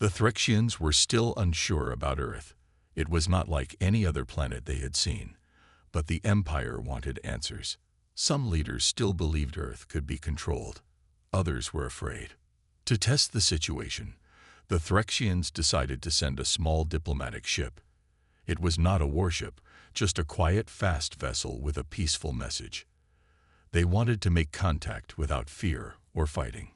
The Threxians were still unsure about Earth. It was not like any other planet they had seen, but the Empire wanted answers. Some leaders still believed Earth could be controlled. Others were afraid. To test the situation, the Threxians decided to send a small diplomatic ship. It was not a warship, just a quiet, fast vessel with a peaceful message. They wanted to make contact without fear or fighting.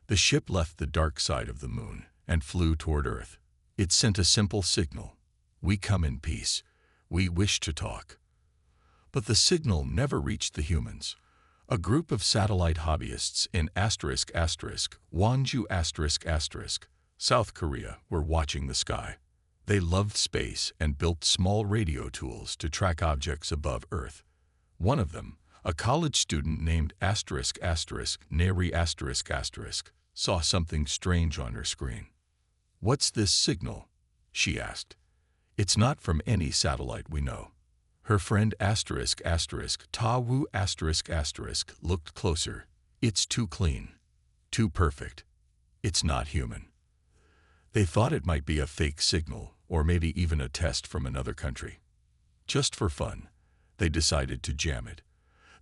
The ship left the dark side of the moon and flew toward Earth. It sent a simple signal: "We come in peace. We wish to talk." But the signal never reached the humans. A group of satellite hobbyists in Wonju South Korea were watching the sky. They loved space and built small radio tools to track objects above Earth. One of them, a college student named Neri saw something strange on her screen. "What's this signal?" she asked. "It's not from any satellite we know." Her friend Tawu looked closer. "It's too clean, too perfect. It's not human." They thought it might be a fake signal, or maybe even a test from another country. Just for fun, they decided to jam it.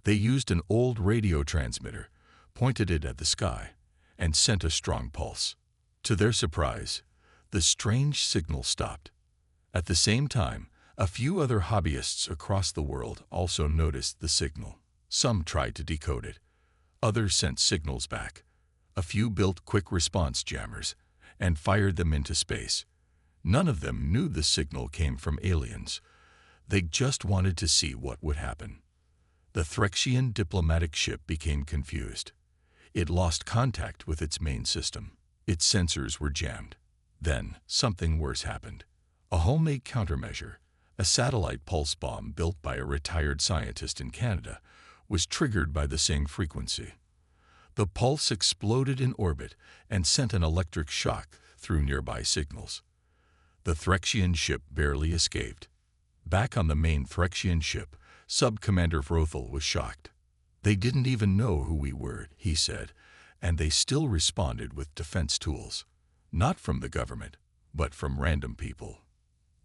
They used an old radio transmitter, pointed it at the sky, and sent a strong pulse. To their surprise, the strange signal stopped. At the same time, a few other hobbyists across the world also noticed the signal. Some tried to decode it. Others sent signals back. A few built quick response jammers and fired them into space. None of them knew the signal came from aliens. They just wanted to see what would happen. The Threxian diplomatic ship became confused. It lost contact with its main system. Its sensors were jammed. Then, something worse happened. A homemade countermeasure, a satellite pulse bomb built by a retired scientist in Canada, was triggered by the same frequency. The pulse exploded in orbit and sent an electric shock through nearby signals. The Threxian ship barely escaped. Back on the main Threxian ship, Sub-Commander Vrothel was shocked. "They didn't even know who we were," he said, "and they still responded with defense tools. Not from the government, but from random people."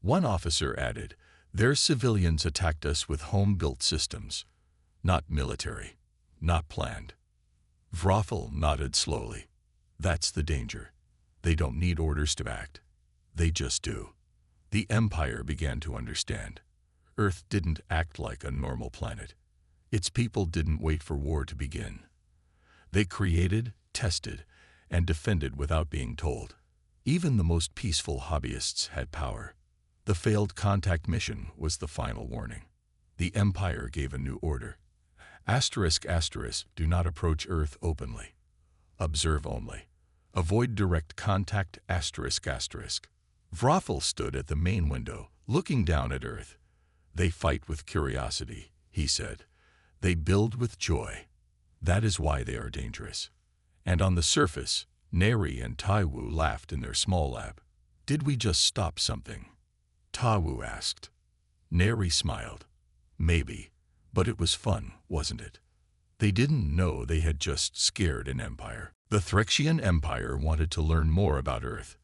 One officer added, "Their civilians attacked us with home-built systems. Not military, not planned." Vrothel nodded slowly. "That's the danger. They don't need orders to act. They just do." The Empire began to understand. Earth didn't act like a normal planet. Its people didn't wait for war to begin. They created, tested, and defended without being told. Even the most peaceful hobbyists had power. The failed contact mission was the final warning. The Empire gave a new order. Do not approach Earth openly. Observe only. Avoid direct contact. Vrothel stood at the main window, looking down at Earth. "They fight with curiosity," he said. "They build with joy. That is why they are dangerous." And on the surface, Neri and Taiwu laughed in their small lab. "Did we just stop something?" Taiwu asked. Neri smiled. "Maybe, but it was fun, wasn't it?" They didn't know they had just scared an empire. The Threxian Empire wanted to learn more about Earth.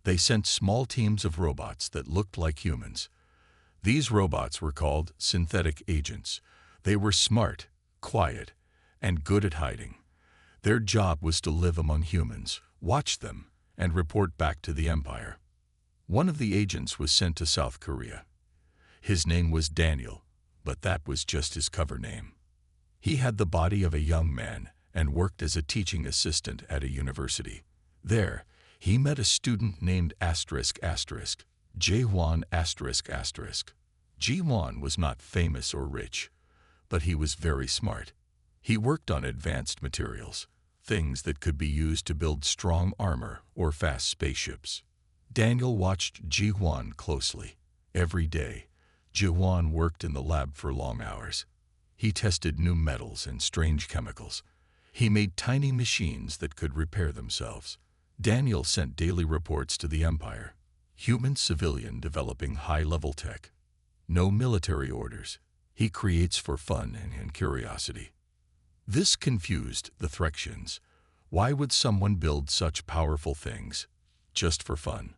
They sent small teams of robots that looked like humans. These robots were called synthetic agents. They were smart, quiet, and good at hiding. Their job was to live among humans, watch them, and report back to the Empire. One of the agents was sent to South Korea. His name was Daniel, but that was just his cover name. He had the body of a young man and worked as a teaching assistant at a university. There, he met a student named Jaehwan. Jaehwan was not famous or rich, but he was very smart. He worked on advanced materials, things that could be used to build strong armor or fast spaceships. Daniel watched Jaehwan closely. Every day, Jaehwan worked in the lab for long hours. He tested new metals and strange chemicals. He made tiny machines that could repair themselves. Daniel sent daily reports to the Empire. Human civilian developing high-level tech. No military orders. He creates for fun and curiosity. This confused the Threxians. Why would someone build such powerful things just for fun.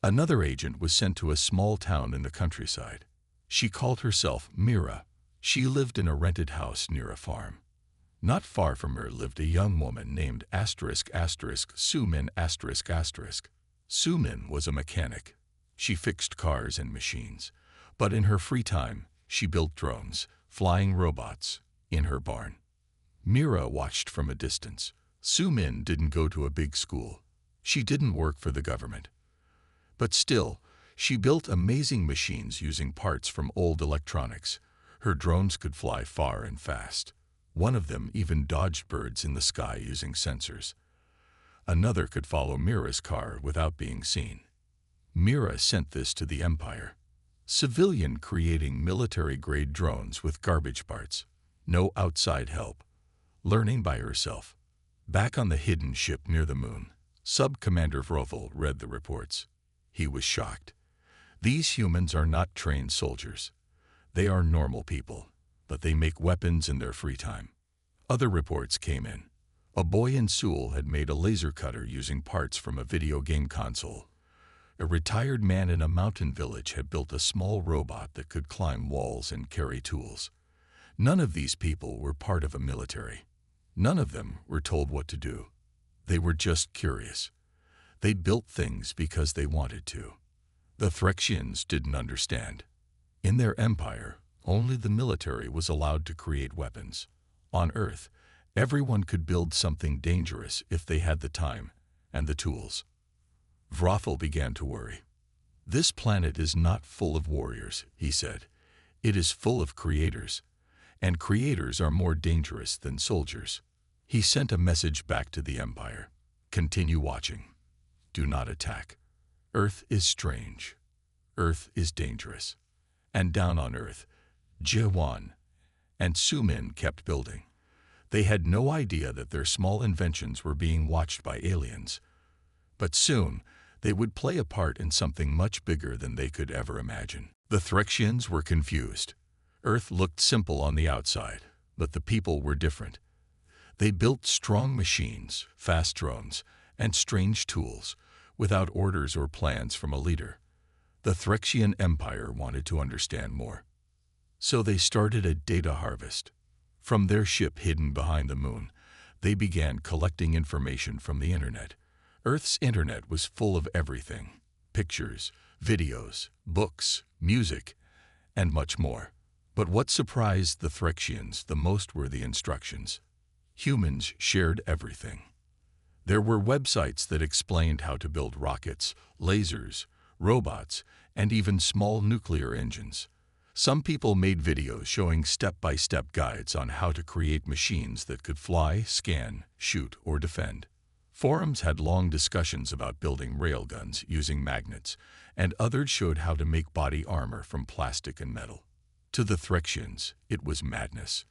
Another agent was sent to a small town in the countryside. She called herself Mira. She lived in a rented house near a farm. Not far from her lived a young woman named Sumin. Sumin was a mechanic. She fixed cars and machines, but in her free time, she built drones, flying robots, in her barn. Mira watched from a distance. Sumin didn't go to a big school. She didn't work for the government. But still, she built amazing machines using parts from old electronics. Her drones could fly far and fast. One of them even dodged birds in the sky using sensors. Another could follow Mira's car without being seen. Mira sent this to the Empire. Civilian creating military-grade drones with garbage parts. No outside help. Learning by herself. Back on the hidden ship near the moon, Sub-Commander Vrothel read the reports. He was shocked. These humans are not trained soldiers. They are normal people, but they make weapons in their free time. Other reports came in. A boy in Seoul had made a laser cutter using parts from a video game console. A retired man in a mountain village had built a small robot that could climb walls and carry tools. None of these people were part of a military. None of them were told what to do. They were just curious. They built things because they wanted to. The Threxians didn't understand. In their empire, only the military was allowed to create weapons. On Earth, everyone could build something dangerous if they had the time and the tools. Vrothel began to worry. This planet is not full of warriors, he said. It is full of creators, and creators are more dangerous than soldiers. He sent a message back to the Empire. Continue watching. Do not attack. Earth is strange. Earth is dangerous. And down on Earth, Jiwan and Sumin kept building. They had no idea that their small inventions were being watched by aliens. But soon, they would play a part in something much bigger than they could ever imagine. The Threxians were confused. Earth looked simple on the outside, but the people were different. They built strong machines, fast drones, and strange tools, without orders or plans from a leader. The Threxian Empire wanted to understand more. So they started a data harvest. From their ship hidden behind the moon, they began collecting information from the internet. Earth's internet was full of everything: pictures, videos, books, music, and much more. But what surprised the Threxians the most were the instructions. Humans shared everything. There were websites that explained how to build rockets, lasers, robots, and even small nuclear engines. Some people made videos showing step-by-step guides on how to create machines that could fly, scan, shoot, or defend. Forums had long discussions about building railguns using magnets, and others showed how to make body armor from plastic and metal. To the Threxians, it was madness.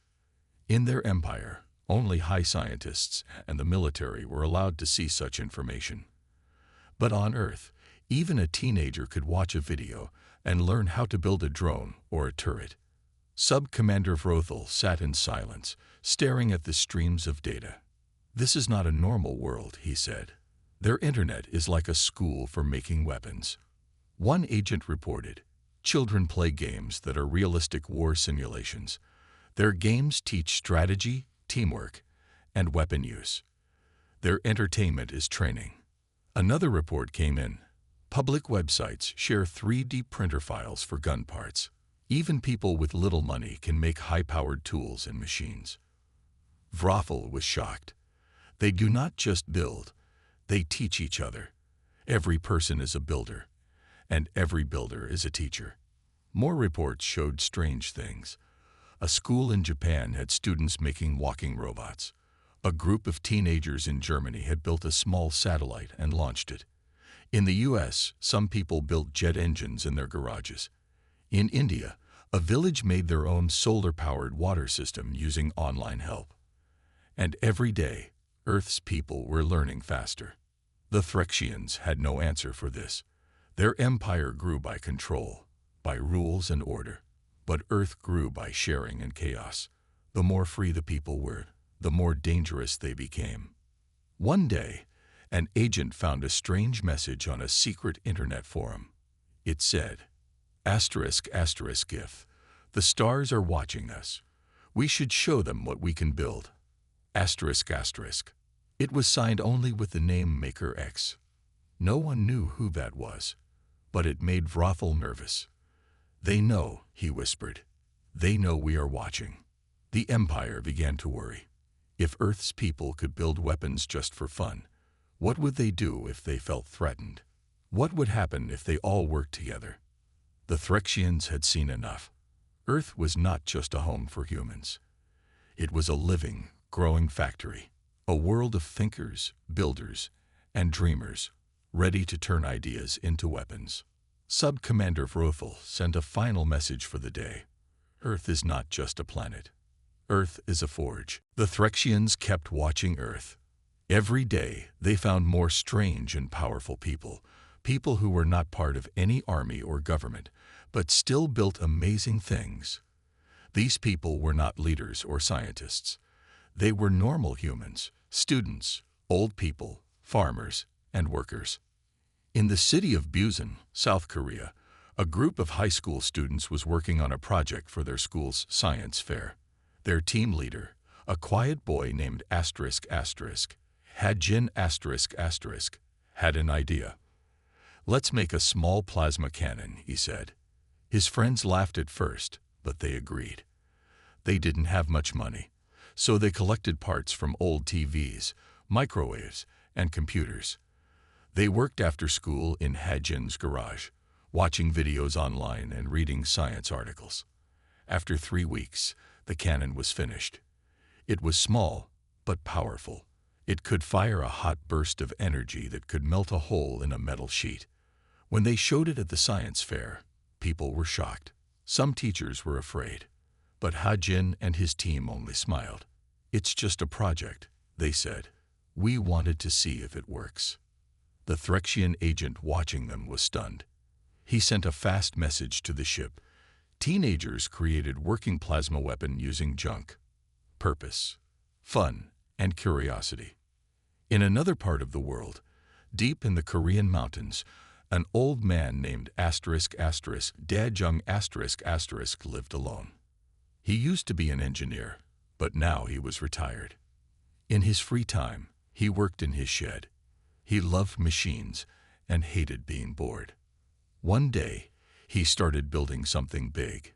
In their empire, only high scientists and the military were allowed to see such information. But on Earth, even a teenager could watch a video and learn how to build a drone or a turret. Sub-Commander Vrothel sat in silence, staring at the streams of data. This is not a normal world, he said. Their internet is like a school for making weapons. One agent reported, children play games that are realistic war simulations. Their games teach strategy, teamwork, and weapon use. Their entertainment is training. Another report came in. Public websites share 3D printer files for gun parts. Even people with little money can make high-powered tools and machines. Vrothel was shocked. They do not just build, they teach each other. Every person is a builder, and every builder is a teacher. More reports showed strange things. A school in Japan had students making walking robots. A group of teenagers in Germany had built a small satellite and launched it. In the US, some people built jet engines in their garages. In India, a village made their own solar-powered water system using online help. And every day, Earth's people were learning faster. The Threxians had no answer for this. Their empire grew by control, by rules and order. But Earth grew by sharing and chaos. The more free the people were, the more dangerous they became. One day, An agent found a strange message on a secret internet forum. It said, **if. The stars are watching us. We should show them what we can build. **. It was signed only with the name Maker X. No one knew who that was, but it made Vrothel nervous. They know, he whispered. They know we are watching. The Empire began to worry. If Earth's people could build weapons just for fun, what would they do if they felt threatened? What would happen if they all worked together? The Threxians had seen enough. Earth was not just a home for humans. It was a living, growing factory, a world of thinkers, builders, and dreamers, ready to turn ideas into weapons. Sub-Commander Vrothel sent a final message for the day. Earth is not just a planet. Earth is a forge. The Threxians kept watching Earth. Every day, they found more strange and powerful people, people who were not part of any army or government, but still built amazing things. These people were not leaders or scientists. They were normal humans, students, old people, farmers, and workers. In the city of Busan, South Korea, a group of high school students was working on a project for their school's science fair. Their team leader, a quiet boy named Hajin had an idea. "Let's make a small plasma cannon," he said. His friends laughed at first, but they agreed. They didn't have much money, so they collected parts from old TVs, microwaves, and computers. They worked after school in Hajin's garage, watching videos online and reading science articles. After 3 weeks, the cannon was finished. It was small, but powerful. It could fire a hot burst of energy that could melt a hole in a metal sheet. When they showed it at the science fair, people were shocked. Some teachers were afraid, but Hajin and his team only smiled. "It's just a project," they said. "We wanted to see if it works." The Threxian agent watching them was stunned. He sent a fast message to the ship. Teenagers created working plasma weapon using junk, purpose, fun, and curiosity. In another part of the world, deep in the Korean mountains, an old man named Daejung lived alone. He used to be an engineer, but now he was retired. In his free time, he worked in his shed. He loved machines and hated being bored. One day, he started building something big.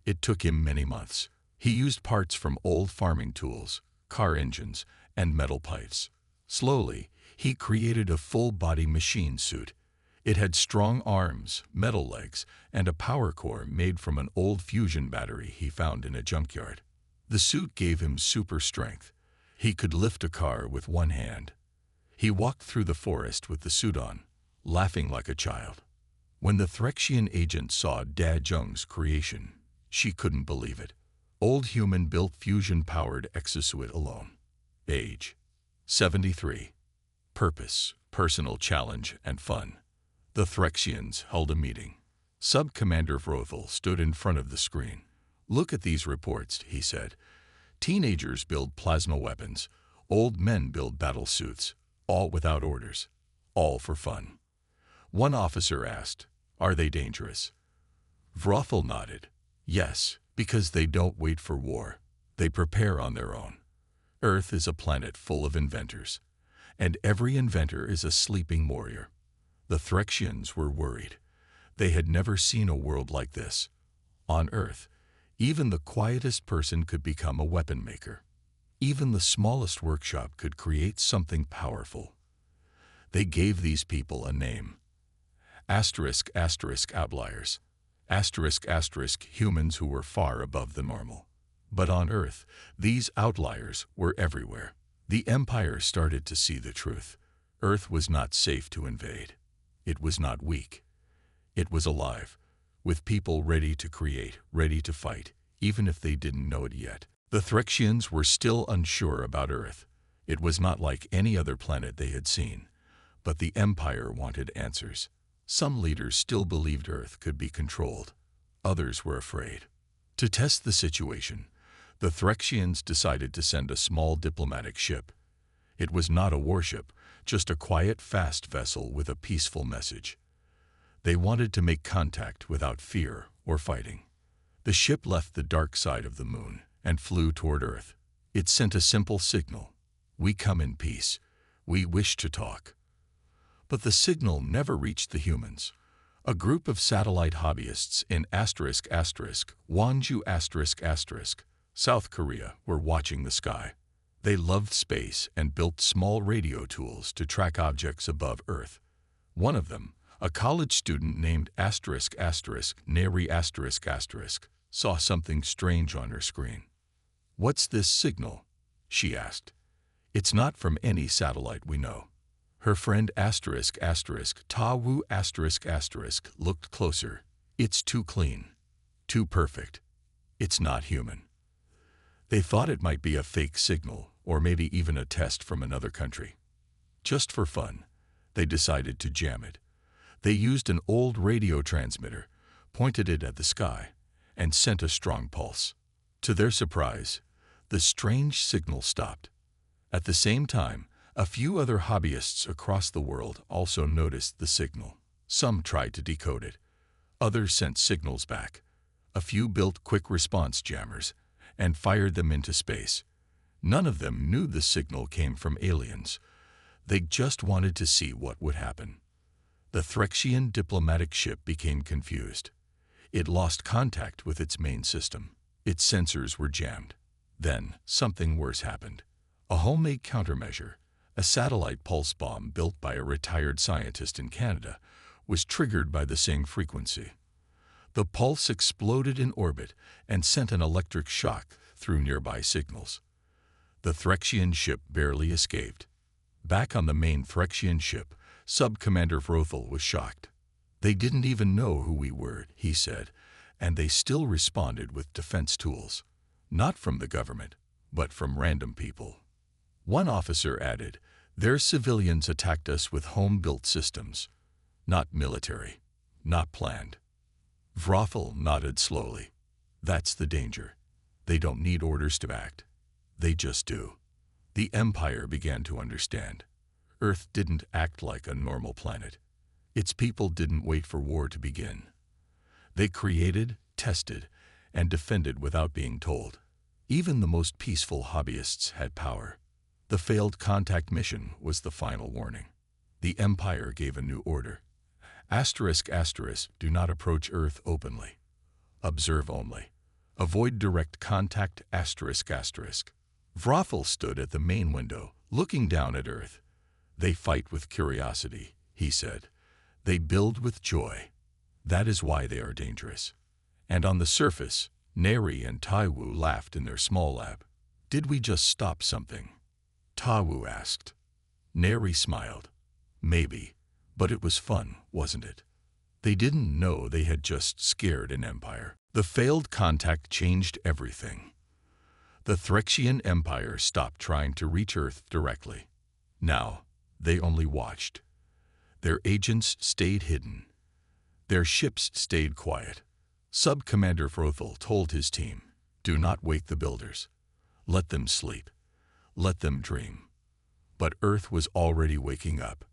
It took him many months. He used parts from old farming tools, car engines, and metal pipes. Slowly, he created a full-body machine suit. It had strong arms, metal legs, and a power core made from an old fusion battery he found in a junkyard. The suit gave him super strength. He could lift a car with one hand. He walked through the forest with the suit on, laughing like a child. When the Threxian agent saw Daejung's creation, she couldn't believe it. Old human-built fusion-powered exosuit alone. Age: 73. Purpose: personal challenge and fun. The Threxians held a meeting. Sub-Commander Vrothel stood in front of the screen. "Look at these reports," he said. "Teenagers build plasma weapons. Old men build battle suits, all without orders, all for fun." One officer asked, "Are they dangerous?" Vrothel nodded. "Yes, because they don't wait for war. They prepare on their own. Earth is a planet full of inventors, and every inventor is a sleeping warrior." The Threxians were worried. They had never seen a world like this. On Earth, even the quietest person could become a weapon maker. Even the smallest workshop could create something powerful. They gave these people a name. Outliers. Humans who were far above the normal. But on Earth, these outliers were everywhere. The Empire started to see the truth. Earth was not safe to invade. It was not weak. It was alive, with people ready to create, ready to fight, even if they didn't know it yet. The Threxians were still unsure about Earth. It was not like any other planet they had seen. But the Empire wanted answers. Some leaders still believed Earth could be controlled. Others were afraid. To test the situation, the Threxians decided to send a small diplomatic ship. It was not a warship, just a quiet, fast vessel with a peaceful message. They wanted to make contact without fear or fighting. The ship left the dark side of the moon and flew toward Earth. It sent a simple signal. We come in peace. We wish to talk. But the signal never reached the humans. A group of satellite hobbyists in Wonju South Korea were watching the sky. They loved space and built small radio tools to track objects above Earth. One of them, a college student named Neri saw something strange on her screen. "What's this signal?" she asked. "It's not from any satellite we know." Her friend Tawu looked closer. "It's too clean, too perfect. It's not human." They thought it might be a fake signal or maybe even a test from another country. Just for fun, they decided to jam it. They used an old radio transmitter, pointed it at the sky, and sent a strong pulse. To their surprise, the strange signal stopped. At the same time, a few other hobbyists across the world also noticed the signal. Some tried to decode it. Others sent signals back. A few built quick response jammers and fired them into space. None of them knew the signal came from aliens. They just wanted to see what would happen. The Threxian diplomatic ship became confused. It lost contact with its main system. Its sensors were jammed. Then, something worse happened. A homemade countermeasure, a satellite pulse bomb built by a retired scientist in Canada, was triggered by the same frequency. The pulse exploded in orbit and sent an electric shock through nearby signals. The Threxian ship barely escaped. Back on the main Threxian ship, Sub-Commander Vrothel was shocked. "They didn't even know who we were," he said, "and they still responded with defense tools. Not from the government, but from random people." One officer added, "Their civilians attacked us with home-built systems. Not military, not planned." Vrothel nodded slowly. "That's the danger. They don't need orders to act. They just do." The Empire began to understand. Earth didn't act like a normal planet. Its people didn't wait for war to begin. They created, tested, and defended without being told. Even the most peaceful hobbyists had power. The failed contact mission was the final warning. The Empire gave a new order. Do not approach Earth openly. Observe only. Avoid direct contact. Vrothel stood at the main window, looking down at Earth. "They fight with curiosity," he said. "They build with joy. That is why they are dangerous." And on the surface, Neri and Taiwu laughed in their small lab. "Did we just stop something?" Taiwu asked. Neri smiled. "Maybe, but it was fun, wasn't it?" They didn't know they had just scared an empire. The failed contact changed everything. The Threxian Empire stopped trying to reach Earth directly. Now, they only watched. Their agents stayed hidden. Their ships stayed quiet. Sub-Commander Vrothel told his team, "Do not wake the builders. Let them sleep. Let them dream." But Earth was already waking up.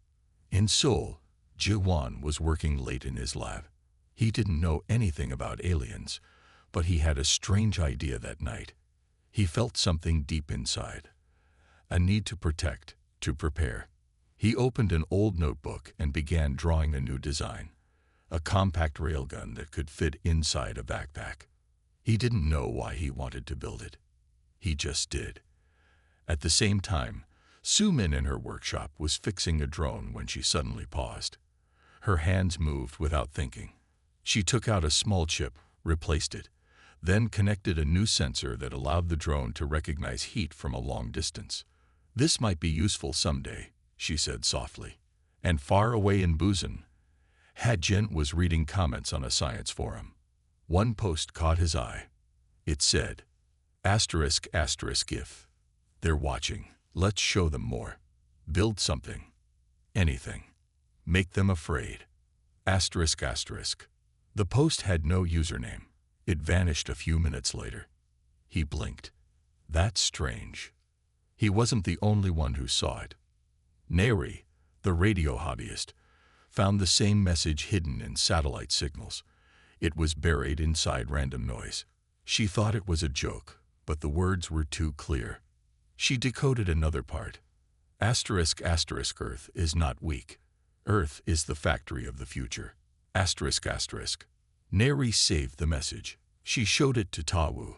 In Seoul, Ji-won was working late in his lab. He didn't know anything about aliens, but he had a strange idea that night. He felt something deep inside. A need to protect, to prepare. He opened an old notebook and began drawing a new design. A compact railgun that could fit inside a backpack. He didn't know why he wanted to build it. He just did. At the same time, Sumin in her workshop was fixing a drone when she suddenly paused. Her hands moved without thinking. She took out a small chip, replaced it, then connected a new sensor that allowed the drone to recognize heat from a long distance. "This might be useful someday," she said softly. And far away in Busan, Hadjin was reading comments on a science forum. One post caught his eye. It said, **if. They're watching. Let's show them more. Build something. Anything. Make them afraid. ****. The post had no username. It vanished a few minutes later. He blinked. That's strange. He wasn't the only one who saw it. Neri, the radio hobbyist, found the same message hidden in satellite signals. It was buried inside random noise. She thought it was a joke, but the words were too clear. She decoded another part. Asterisk asterisk Earth is not weak. Earth is the factory of the future. Asterisk asterisk. Neri saved the message. She showed it to Tawu.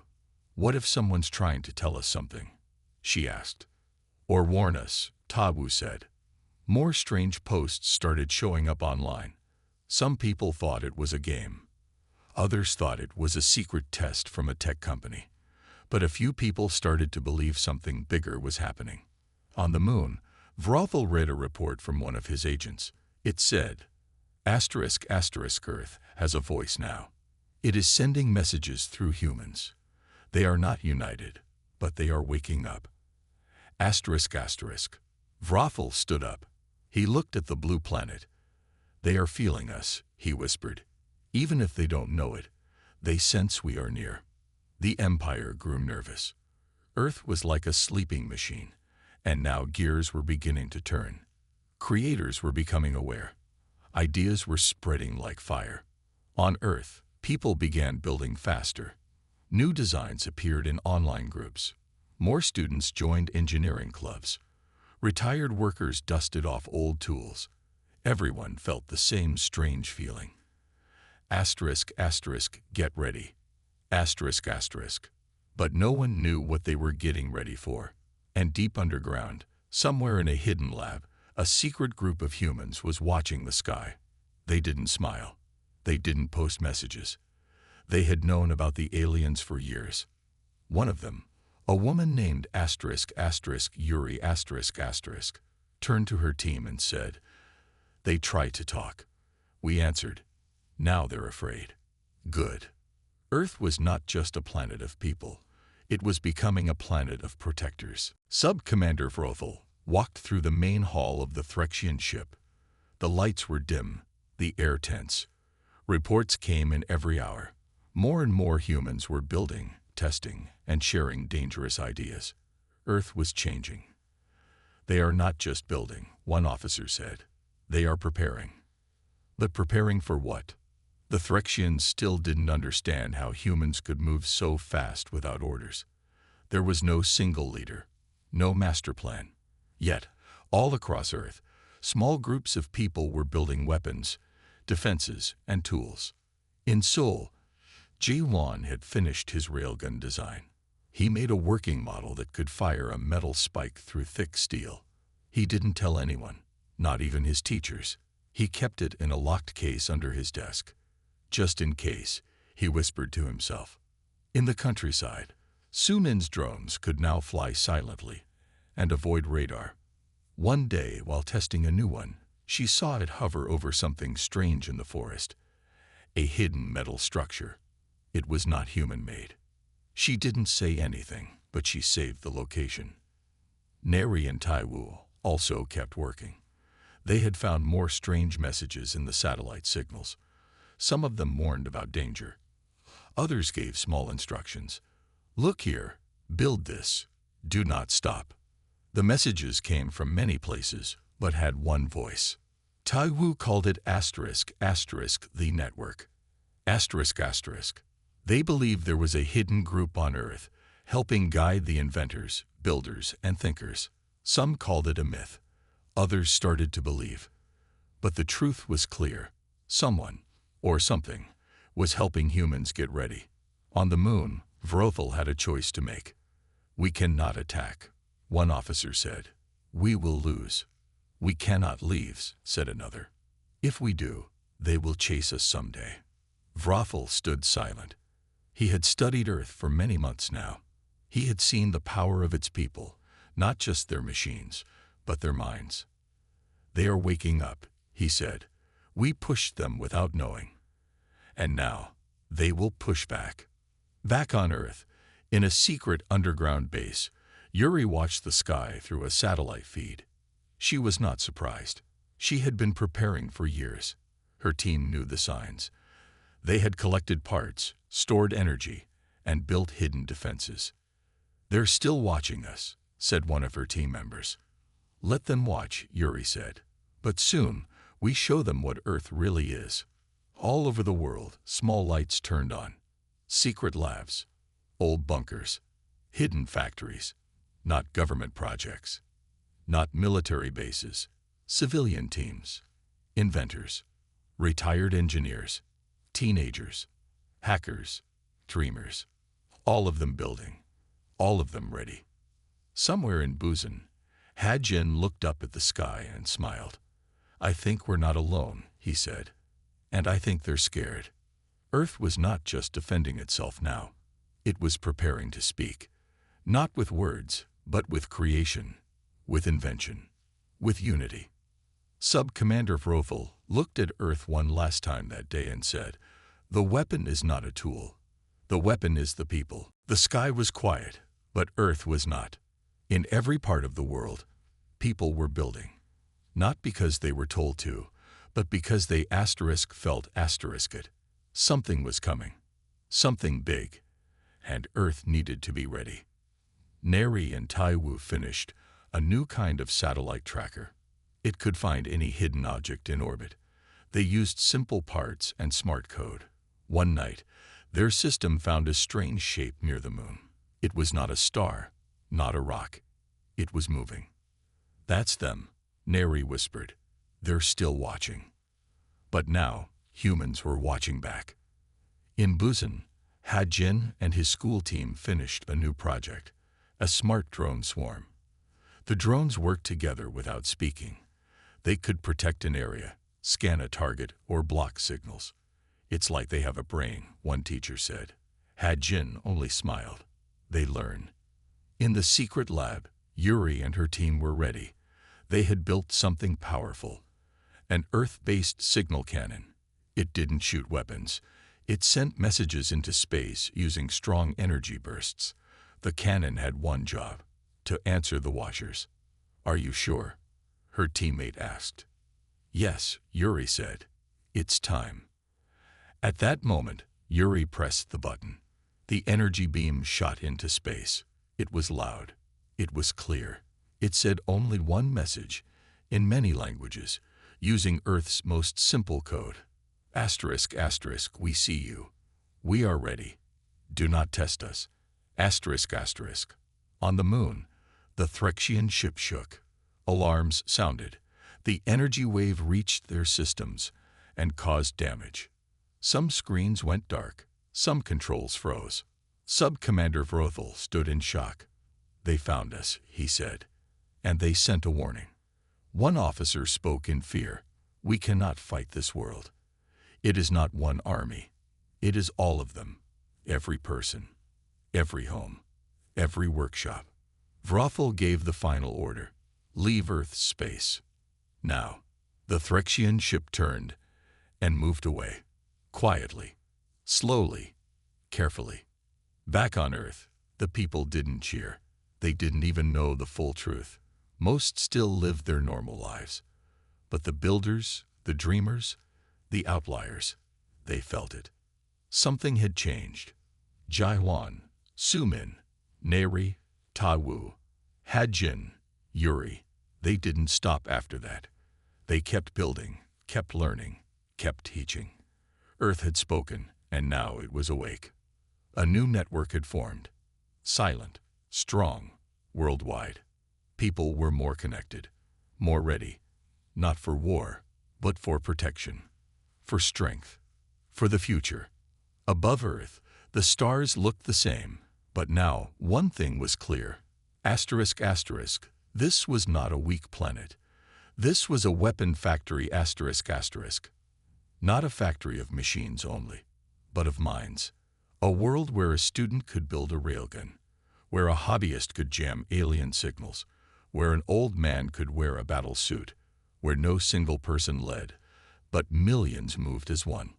What if someone's trying to tell us something? She asked. Or warn us, Tawu said. More strange posts started showing up online. Some people thought it was a game. Others thought it was a secret test from a tech company. But a few people started to believe something bigger was happening. On the moon, Vrothel read a report from one of his agents. It said, asterisk asterisk Earth has a voice now. It is sending messages through humans. They are not united, but they are waking up. Asterisk asterisk. Vrothel stood up. He looked at the blue planet. They are feeling us, he whispered. Even if they don't know it, they sense we are near. The Empire grew nervous. Earth was like a sleeping machine, and now gears were beginning to turn. Creators were becoming aware. Ideas were spreading like fire. On Earth, people began building faster. New designs appeared in online groups. More students joined engineering clubs. Retired workers dusted off old tools. Everyone felt the same strange feeling. Asterisk asterisk, get ready. Asterisk asterisk. But no one knew what they were getting ready for. And deep underground, somewhere in a hidden lab, a secret group of humans was watching the sky. They didn't smile. They didn't post messages. They had known about the aliens for years. One of them, a woman named asterisk asterisk Yuri asterisk asterisk, turned to her team and said, "They tried to talk. We answered. Now they're afraid." Good. Earth was not just a planet of people. It was becoming a planet of protectors. Sub-Commander Vrothel walked through the main hall of the Threxian ship. The lights were dim, the air tense. Reports came in every hour. More and more humans were building, testing, and sharing dangerous ideas. Earth was changing. They are not just building, one officer said. They are preparing. But preparing for what? The Threxians still didn't understand how humans could move so fast without orders. There was no single leader, no master plan. Yet, all across Earth, small groups of people were building weapons, defenses, and tools. In Seoul, Ji-won had finished his railgun design. He made a working model that could fire a metal spike through thick steel. He didn't tell anyone, not even his teachers. He kept it in a locked case under his desk. Just in case, he whispered to himself. In the countryside, Sumin's drones could now fly silently and avoid radar. One day, while testing a new one, she saw it hover over something strange in the forest. A hidden metal structure. It was not human-made. She didn't say anything, but she saved the location. Neri and Taiwu also kept working. They had found more strange messages in the satellite signals. Some of them warned about danger. Others gave small instructions. Look here, build this, do not stop. The messages came from many places, but had one voice. Taiwu called it asterisk asterisk the network. Asterisk asterisk. They believed there was a hidden group on Earth, helping guide the inventors, builders, and thinkers. Some called it a myth. Others started to believe. But the truth was clear. Someone, or something, was helping humans get ready. On the moon, Vrothel had a choice to make. We cannot attack, one officer said. We will lose. We cannot leave, said another. If we do, they will chase us someday. Vrothel stood silent. He had studied Earth for many months now. He had seen the power of its people, not just their machines, but their minds. They are waking up, he said. We pushed them without knowing. And now, they will push back. Back on Earth, in a secret underground base, Yuri watched the sky through a satellite feed. She was not surprised. She had been preparing for years. Her team knew the signs. They had collected parts, stored energy, and built hidden defenses. They're still watching us, said one of her team members. Let them watch, Yuri said. But soon, we show them what Earth really is. All over the world, small lights turned on. Secret labs, old bunkers, hidden factories, not government projects, not military bases, civilian teams, inventors, retired engineers, teenagers, hackers, dreamers, all of them building, all of them ready. Somewhere in Busan, Hajin looked up at the sky and smiled. I think we're not alone, he said. And I think they're scared. Earth was not just defending itself now. It was preparing to speak. Not with words, but with creation, with invention, with unity. Sub-Commander Vrofel looked at Earth one last time that day and said, the weapon is not a tool. The weapon is the people. The sky was quiet, but Earth was not. In every part of the world, people were building. Not because they were told to, but because they felt it. Something was coming. Something big. And Earth needed to be ready. Neri and Taiwu finished a new kind of satellite tracker. It could find any hidden object in orbit. They used simple parts and smart code. One night, their system found a strange shape near the moon. It was not a star, not a rock. It was moving. That's them, Neri whispered. They're still watching. But now, humans were watching back. In Busan, Hajin and his school team finished a new project, a smart drone swarm. The drones worked together without speaking. They could protect an area, scan a target, or block signals. It's like they have a brain, one teacher said. Hajin only smiled. They learn. In the secret lab, Yuri and her team were ready. They had built something powerful, an Earth-based signal cannon. It didn't shoot weapons. It sent messages into space using strong energy bursts. The cannon had one job, to answer the watchers. Are you sure? Her teammate asked. Yes, Yuri said. It's time. At that moment, Yuri pressed the button. The energy beam shot into space. It was loud. It was clear. It said only one message, in many languages, using Earth's most simple code. Asterisk, asterisk, we see you. We are ready. Do not test us. Asterisk, asterisk. On the moon, the Threxian ship shook. Alarms sounded. The energy wave reached their systems and caused damage. Some screens went dark. Some controls froze. Sub-Commander Vrothel stood in shock. They found us, he said, and they sent a warning. One officer spoke in fear. We cannot fight this world. It is not one army. It is all of them. Every person. Every home. Every workshop. Vrothel gave the final order. Leave Earth's space. Now, the Threxian ship turned and moved away. Quietly. Slowly. Carefully. Back on Earth, the people didn't cheer. They didn't even know the full truth. Most still lived their normal lives. But the builders, the dreamers, the outliers, they felt it. Something had changed. Jaiwan, Sumin, Neri, Tawu, Hajin, Yuri, they didn't stop after that. They kept building, kept learning, kept teaching. Earth had spoken, and now it was awake. A new network had formed. Silent, strong, worldwide. People were more connected, more ready, not for war, but for protection, for strength, for the future. Above Earth, the stars looked the same, but now one thing was clear. Asterisk, asterisk, this was not a weak planet. This was a weapon factory, asterisk, asterisk. Not a factory of machines only, but of minds. A world where a student could build a railgun, where a hobbyist could jam alien signals, where an old man could wear a battle suit, where no single person led, but millions moved as one.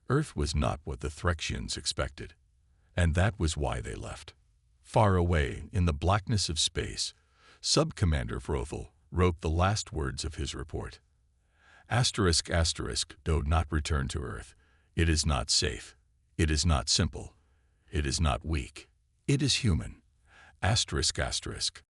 Earth was not what the Threxians expected, and that was why they left. Far away, in the blackness of space, Sub-Commander Vrothel wrote the last words of his report. Asterisk, asterisk, do not return to Earth. It is not safe. It is not simple. It is not weak. It is human. Asterisk, asterisk.